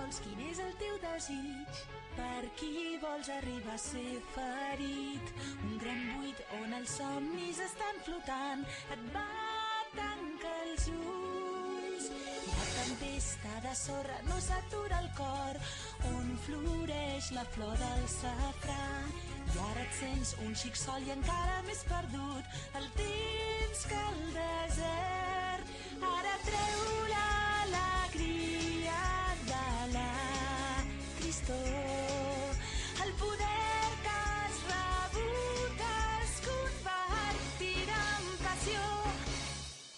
vols, quin és el teu desig? Per qui vols arribar a ser ferit? Un gran buit on els somnis estan flotant, et va tancar els ulls. La tempesta de sorra no s'atura el cor, on floreix la flor del safrà. I ara et sents un xic sol i encara més perdut, el temps que el desert. Ara treu l'alegria de la tristor, el poder que has rebut es convertirà en passió.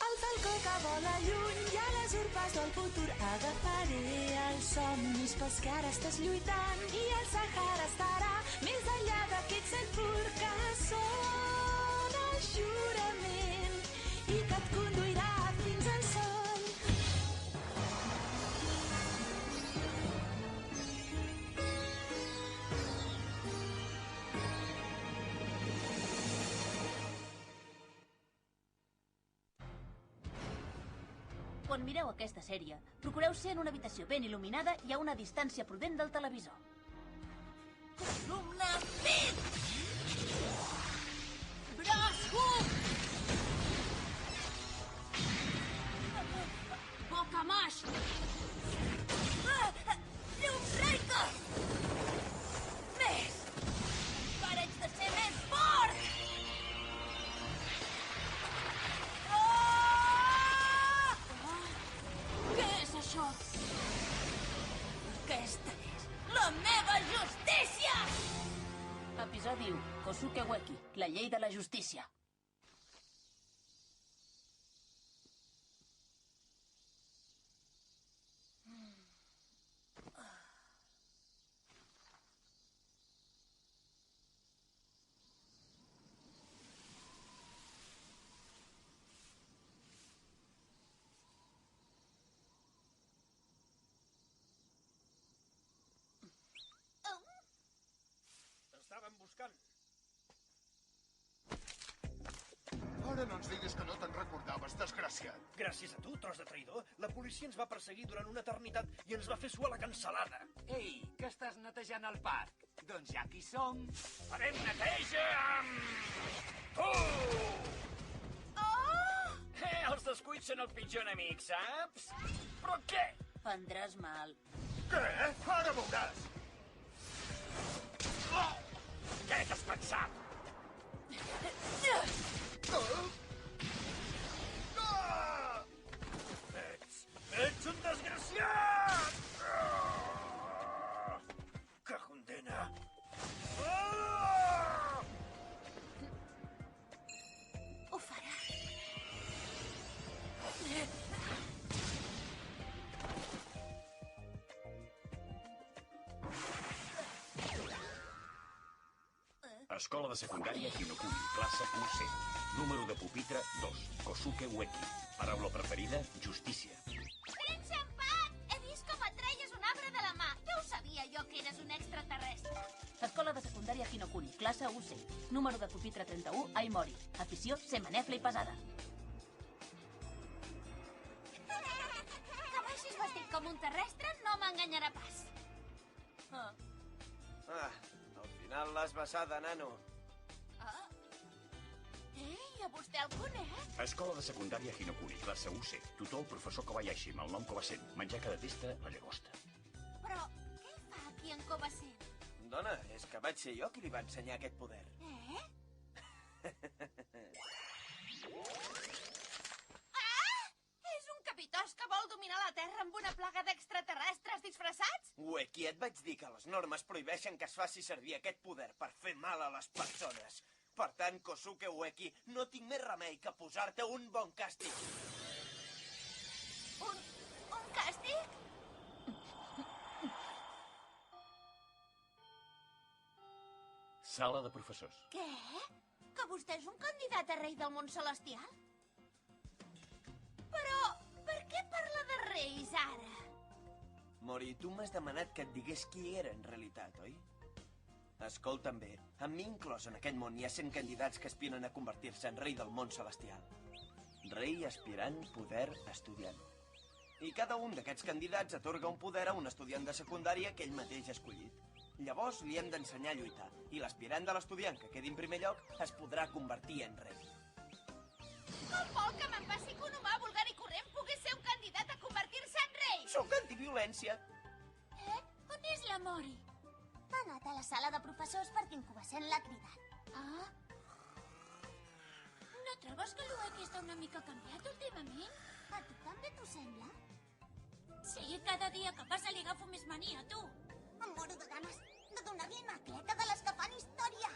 El falcó que vola lluny i a les urpes del futur agafaré els somnis pels que ara estàs lluitant, i el Sàhara estarà més enllà d'aquest cel pur que sona el jurament i que et conduirà fins al sol. Quan mireu aquesta sèrie, procureu ser en una habitació ben il·luminada i a una distància prudent del televisor. Columna Pit! Broshook! Bocamash! Llum Reika! Més! Encara ets de ser més fort! Què és això? Aquesta és la meva justícia! Episodi 1. Kosuke Ueki, la llei de la justícia. T'estaven buscant. Ara no ens diguis que no te'n recordaves, desgraciat. Gràcies a tu, tros de traïdor, la policia ens va perseguir durant una eternitat i ens va fer suar la cancel·lada. Ei, que estàs netejant el parc? Doncs ja aquí som. Farem neteja amb... tu! Els descuits són el pitjor enemic, saps? Però què? Prendràs mal. Què? Ara veuràs. Oh! Què t'has pensat? Ets un desgraciat! Que condena! Ho farà. Escola de secundària Hinokuni, classe 1C. Número de pupitre 2, Kosuke Ueki. Paraula preferida, justícia. Tens empat! He vist com et treies un arbre de la mà. Ja ho sabia jo que eres un extraterrestre. Escola de secundària Hinokuni, classe 1C. Número de pupitre 31, Aimori. Afició, ser manefla i pesada. Que vagis vestit com un terrestre no m'enganyarà pas. Al final l'has besada, nano. Ei, a vostè el conec? Escola de secundària Hinokuni, classe 1C. Tutor, professor Kobayashi, amb el nom Kobasen. Menjar cada testa, la llagosta. Però què hi fa aquí en Kobasen? Dona, és que vaig ser jo qui li va ensenyar aquest poder. És un capitós que vol dominar la Terra amb una plaga d'extraterrestres disfressats? Ueki, et vaig dir que les normes prohibeixen que es faci servir aquest poder per fer mal a les persones. Per tant, Kosuke Ueki, no tinc més remei que posar-te un bon càstig. Un càstig? Sala de professors. Què? Que vostè és un candidat a rei del món celestial? Però per què parla de reis ara? Mori, tu m'has demanat que et digués qui era en realitat, oi? Escolta'm bé, amb mi inclòs en aquest món hi ha 100 candidats que aspiren a convertir-se en rei del món celestial. Rei, aspirant, poder, estudiant. I cada un d'aquests candidats atorga un poder a un estudiant de secundària que ell mateix ha escollit. Llavors li hem d'ensenyar a lluitar, i l'aspirant de l'estudiant que quedi en primer lloc es podrà convertir en rei. Com vol que me'n passi que un humà vulgar i corrent pogués ser un candidat a convertir-se en rei? Sóc antiviolència. On és la Mori? Ha anat a la sala de professors perquè Incubacent l'ha cridat. Ah? No trobes que l'Ueki està una mica canviat últimament? A tu també t'ho sembla? Sí, cada dia que passa li agafo més mania, tu. Em moro de ganes de donar-li una cleta de les que fan història.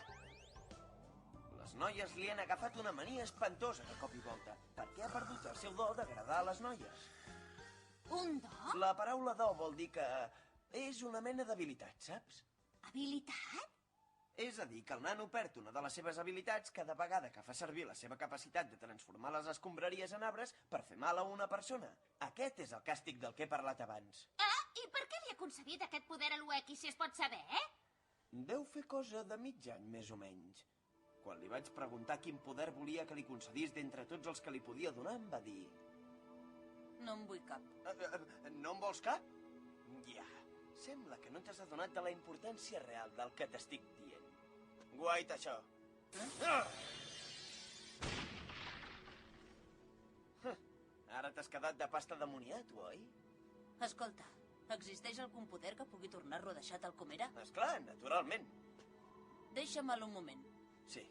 Les noies li han agafat una mania espantosa de cop i volta, perquè ha perdut el seu do d'agradar a les noies. Un do? La paraula do vol dir que és una mena d'habilitat, saps? Habilitat? És a dir, que el nano perd una de les seves habilitats cada vegada que fa servir la seva capacitat de transformar les escombraries en arbres per fer mal a una persona. Aquest és el càstig del que he parlat abans. Ah, i per què li ha concedit aquest poder a l'Ueki, si es pot saber, Deu fer cosa de mig any, més o menys. Quan li vaig preguntar quin poder volia que li concedís d'entre tots els que li podia donar, em va dir... No en vull cap. No en vols cap? Ja. Sembla que no t'has adonat de la importància real del que t'estic dient. Guait, això. Ara t'has quedat de pasta de moniato, oi? Escolta, existeix algun poder que pugui tornar-lo a deixar tal com era? Esclar, naturalment. Deixa'm-el un moment. Sí.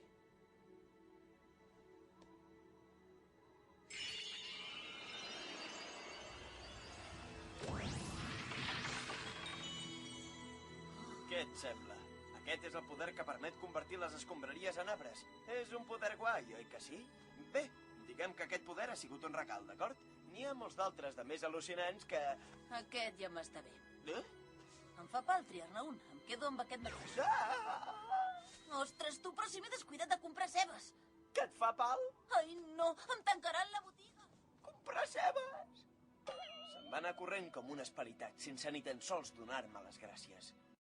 Què et sembla? Aquest és el poder que permet convertir les escombraries en arbres. És un poder guai, oi que sí? Bé, diguem que aquest poder ha sigut un regal, d'acord? N'hi ha molts d'altres de més al·lucinants que... Aquest ja m'està bé. Eh? Em fa pal triar-ne un. Em quedo amb aquest mateix. Ostres, tu, però si m'he descuidat de comprar cebes. Que et fa pal? Ai, no, em tancaran la botiga. Comprar cebes? Se'n va anar corrent com un esperitat, sense ni tan sols donar-me les gràcies.